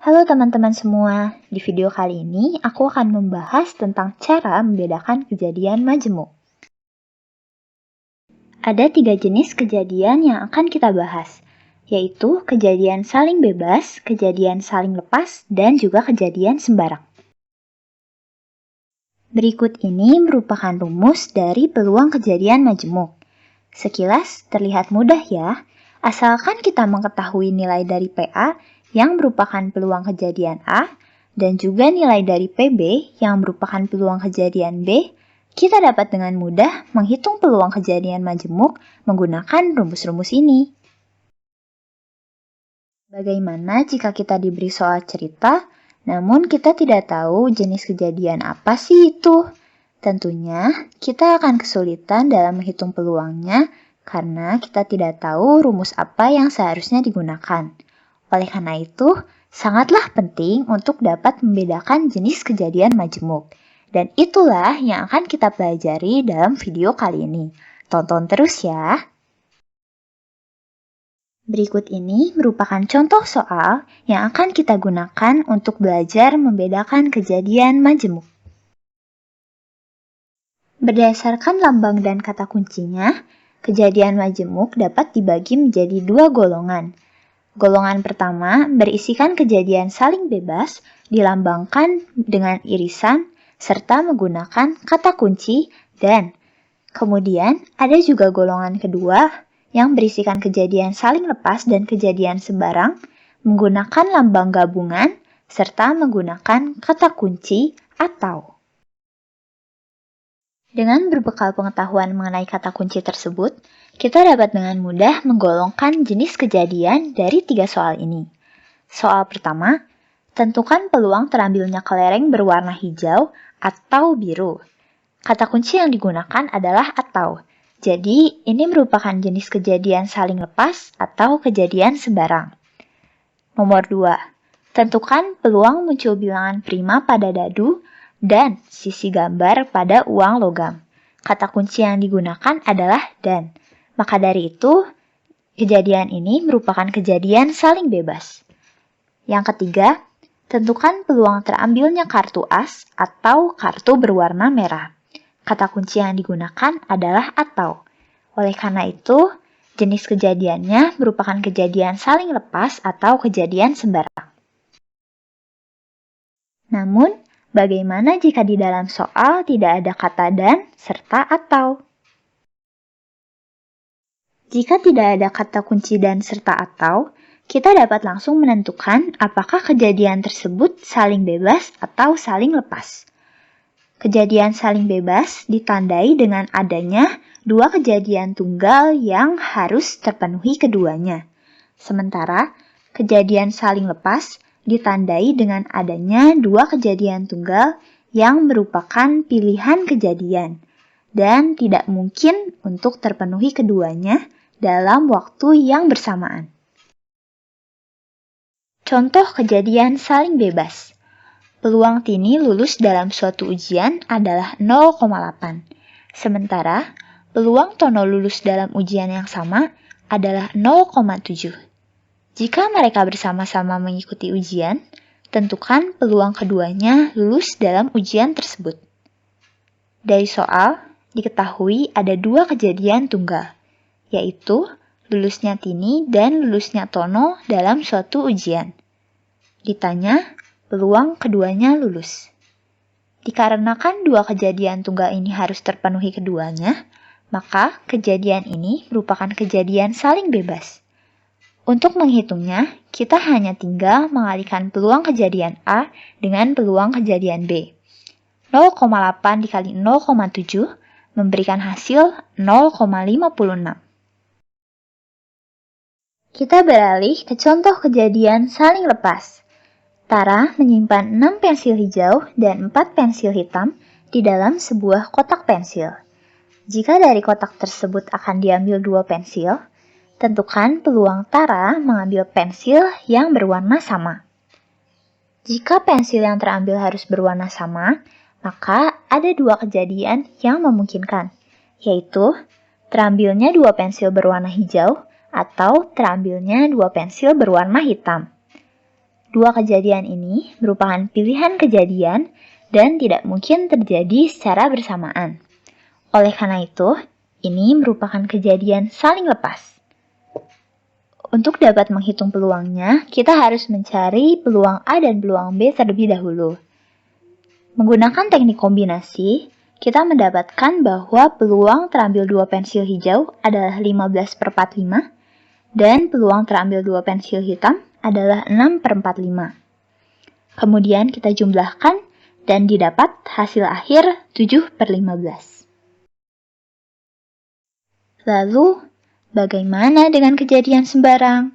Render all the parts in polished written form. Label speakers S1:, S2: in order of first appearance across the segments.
S1: Halo teman-teman semua, di video kali ini aku akan membahas tentang cara membedakan kejadian majemuk. Ada 3 jenis kejadian yang akan kita bahas, yaitu kejadian saling bebas, kejadian saling lepas, dan juga kejadian sembarang. Berikut ini merupakan rumus dari peluang kejadian majemuk. Sekilas terlihat mudah ya, asalkan kita mengetahui nilai dari PA yang merupakan peluang kejadian A, dan juga nilai dari PB yang merupakan peluang kejadian B, kita dapat dengan mudah menghitung peluang kejadian majemuk menggunakan rumus-rumus ini. Bagaimana jika kita diberi soal cerita, namun kita tidak tahu jenis kejadian apa sih itu? Tentunya, kita akan kesulitan dalam menghitung peluangnya karena kita tidak tahu rumus apa yang seharusnya digunakan. Oleh karena itu, sangatlah penting untuk dapat membedakan jenis kejadian majemuk. Dan itulah yang akan kita pelajari dalam video kali ini. Tonton terus ya! Berikut ini merupakan contoh soal yang akan kita gunakan untuk belajar membedakan kejadian majemuk. Berdasarkan lambang dan kata kuncinya, kejadian majemuk dapat dibagi menjadi 2 golongan. Golongan pertama berisikan kejadian saling bebas, dilambangkan dengan irisan, serta menggunakan kata kunci dan. Kemudian ada juga golongan kedua yang berisikan kejadian saling lepas dan kejadian sembarang, menggunakan lambang gabungan, serta menggunakan kata kunci atau. Dengan berbekal pengetahuan mengenai kata kunci tersebut, kita dapat dengan mudah menggolongkan jenis kejadian dari 3 soal ini. Soal pertama, tentukan peluang terambilnya kelereng berwarna hijau atau biru. Kata kunci yang digunakan adalah atau. Jadi, ini merupakan jenis kejadian saling lepas atau kejadian sembarang. Nomor 2, tentukan peluang muncul bilangan prima pada dadu dan sisi gambar pada uang logam. Kata kunci yang digunakan adalah dan. Maka dari itu, kejadian ini merupakan kejadian saling bebas. Yang ketiga, tentukan peluang terambilnya kartu as atau kartu berwarna merah. Kata kunci yang digunakan adalah atau. Oleh karena itu, jenis kejadiannya merupakan kejadian saling lepas atau kejadian sembarang. Namun, bagaimana jika di dalam soal tidak ada kata dan serta atau? Jika tidak ada kata kunci dan serta atau, kita dapat langsung menentukan apakah kejadian tersebut saling bebas atau saling lepas. Kejadian saling bebas ditandai dengan adanya 2 kejadian tunggal yang harus terpenuhi keduanya. Sementara, kejadian saling lepas ditandai dengan adanya 2 kejadian tunggal yang merupakan pilihan kejadian dan tidak mungkin untuk terpenuhi keduanya dalam waktu yang bersamaan. Contoh kejadian saling bebas. Peluang Tini lulus dalam suatu ujian adalah 0,8. Sementara, peluang Tono lulus dalam ujian yang sama adalah 0,7. Jika mereka bersama-sama mengikuti ujian, tentukan peluang keduanya lulus dalam ujian tersebut. Dari soal, diketahui ada 2 kejadian tunggal, yaitu lulusnya Tini dan lulusnya Tono dalam suatu ujian. Ditanya, peluang keduanya lulus. Dikarenakan 2 kejadian tunggal ini harus terpenuhi keduanya, maka kejadian ini merupakan kejadian saling bebas. Untuk menghitungnya, kita hanya tinggal mengalihkan peluang kejadian A dengan peluang kejadian B. 0,8 dikali 0,7 memberikan hasil 0,56. Kita beralih ke contoh kejadian saling lepas. Tara menyimpan 6 pensil hijau dan 4 pensil hitam di dalam sebuah kotak pensil. Jika dari kotak tersebut akan diambil 2 pensil, tentukan peluang Tara mengambil pensil yang berwarna sama. Jika pensil yang terambil harus berwarna sama, maka ada 2 kejadian yang memungkinkan, yaitu terambilnya 2 pensil berwarna hijau atau terambilnya 2 pensil berwarna hitam. Dua kejadian ini merupakan pilihan kejadian dan tidak mungkin terjadi secara bersamaan. Oleh karena itu, ini merupakan kejadian saling lepas. Untuk dapat menghitung peluangnya, kita harus mencari peluang A dan peluang B terlebih dahulu. Menggunakan teknik kombinasi, kita mendapatkan bahwa peluang terambil 2 pensil hijau adalah 15/45 dan peluang terambil 2 pensil hitam adalah 6/45. Kemudian kita jumlahkan dan didapat hasil akhir 7/15. Lalu, bagaimana dengan kejadian sembarang?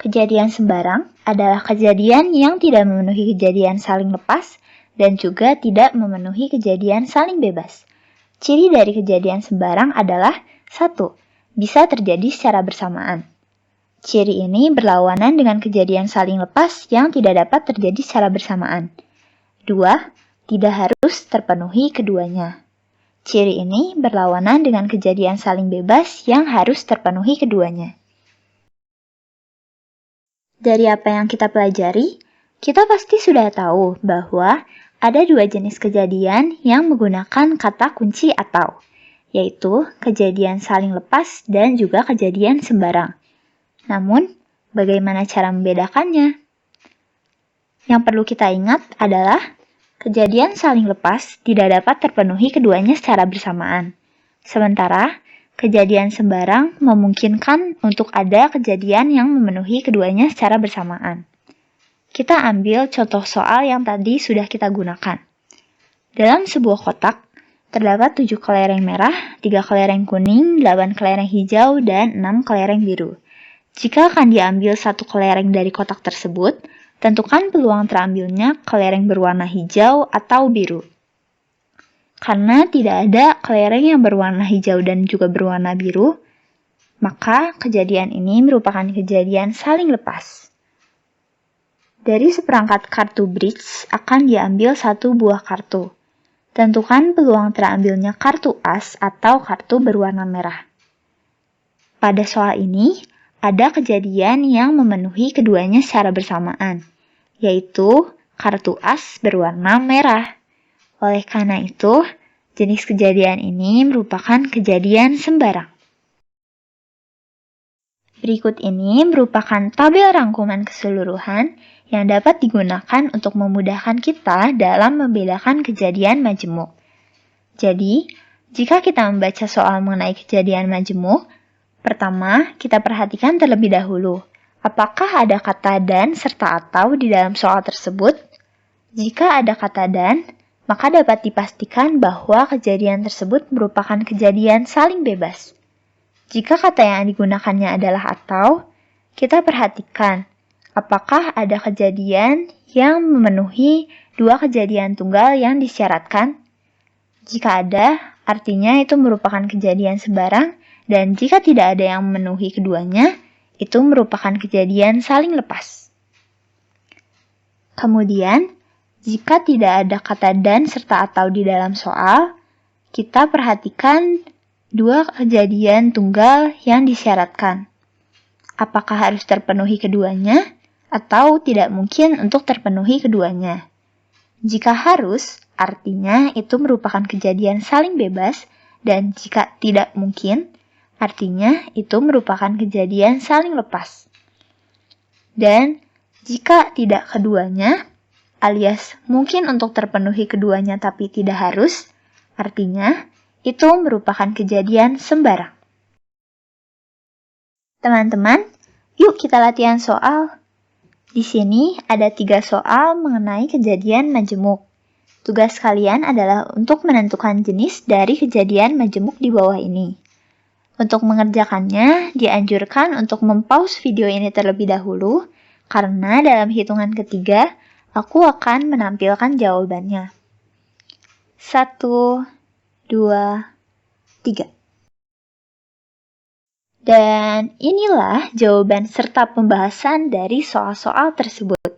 S1: Kejadian sembarang adalah kejadian yang tidak memenuhi kejadian saling lepas dan juga tidak memenuhi kejadian saling bebas. Ciri dari kejadian sembarang adalah 1. Bisa terjadi secara bersamaan. Ciri ini berlawanan dengan kejadian saling lepas yang tidak dapat terjadi secara bersamaan. 2. Tidak harus terpenuhi keduanya. Ciri ini berlawanan dengan kejadian saling bebas yang harus terpenuhi keduanya. Dari apa yang kita pelajari, kita pasti sudah tahu bahwa ada 2 jenis kejadian yang menggunakan kata kunci atau, yaitu kejadian saling lepas dan juga kejadian sembarang. Namun, bagaimana cara membedakannya? Yang perlu kita ingat adalah kejadian saling lepas tidak dapat terpenuhi keduanya secara bersamaan. Sementara, kejadian sembarang memungkinkan untuk ada kejadian yang memenuhi keduanya secara bersamaan. Kita ambil contoh soal yang tadi sudah kita gunakan. Dalam sebuah kotak, terdapat 7 kelereng merah, 3 kelereng kuning, 8 kelereng hijau, dan 6 kelereng biru. Jika akan diambil satu kelereng dari kotak tersebut, tentukan peluang terambilnya kelereng berwarna hijau atau biru. Karena tidak ada kelereng yang berwarna hijau dan juga berwarna biru, maka kejadian ini merupakan kejadian saling lepas. Dari seperangkat kartu bridge akan diambil satu buah kartu. Tentukan peluang terambilnya kartu as atau kartu berwarna merah. Pada soal ini, ada kejadian yang memenuhi keduanya secara bersamaan, yaitu kartu as berwarna merah. Oleh karena itu, jenis kejadian ini merupakan kejadian sembarang. Berikut ini merupakan tabel rangkuman keseluruhan yang dapat digunakan untuk memudahkan kita dalam membedakan kejadian majemuk. Jadi, jika kita membaca soal mengenai kejadian majemuk, pertama kita perhatikan terlebih dahulu, apakah ada kata dan serta atau di dalam soal tersebut? Jika ada kata dan, maka dapat dipastikan bahwa kejadian tersebut merupakan kejadian saling bebas. Jika kata yang digunakannya adalah atau, kita perhatikan apakah ada kejadian yang memenuhi 2 kejadian tunggal yang disyaratkan. Jika ada, artinya itu merupakan kejadian sembarang, dan jika tidak ada yang memenuhi keduanya, itu merupakan kejadian saling lepas. Kemudian, jika tidak ada kata dan serta atau di dalam soal, kita perhatikan 2 kejadian tunggal yang disyaratkan. Apakah harus terpenuhi keduanya, atau tidak mungkin untuk terpenuhi keduanya? Jika harus, artinya itu merupakan kejadian saling bebas, dan jika tidak mungkin, artinya itu merupakan kejadian saling lepas. Dan jika tidak keduanya, alias mungkin untuk terpenuhi keduanya tapi tidak harus, artinya itu merupakan kejadian sembarang. Teman-teman, yuk kita latihan soal. Di sini ada 3 soal mengenai kejadian majemuk. Tugas kalian adalah untuk menentukan jenis dari kejadian majemuk di bawah ini. Untuk mengerjakannya, dianjurkan untuk mempause video ini terlebih dahulu, karena dalam hitungan ketiga, aku akan menampilkan jawabannya. 1, 2, 3. Dan inilah jawaban serta pembahasan dari soal-soal tersebut.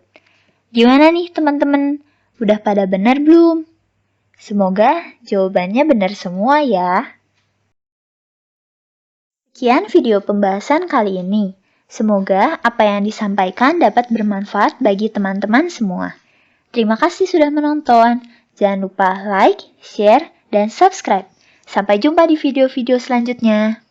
S1: Gimana nih teman-teman? Udah pada benar belum? Semoga jawabannya benar semua ya. Sekian video pembahasan kali ini. Semoga apa yang disampaikan dapat bermanfaat bagi teman-teman semua. Terima kasih sudah menonton. Jangan lupa like, share, dan subscribe. Sampai jumpa di video-video selanjutnya.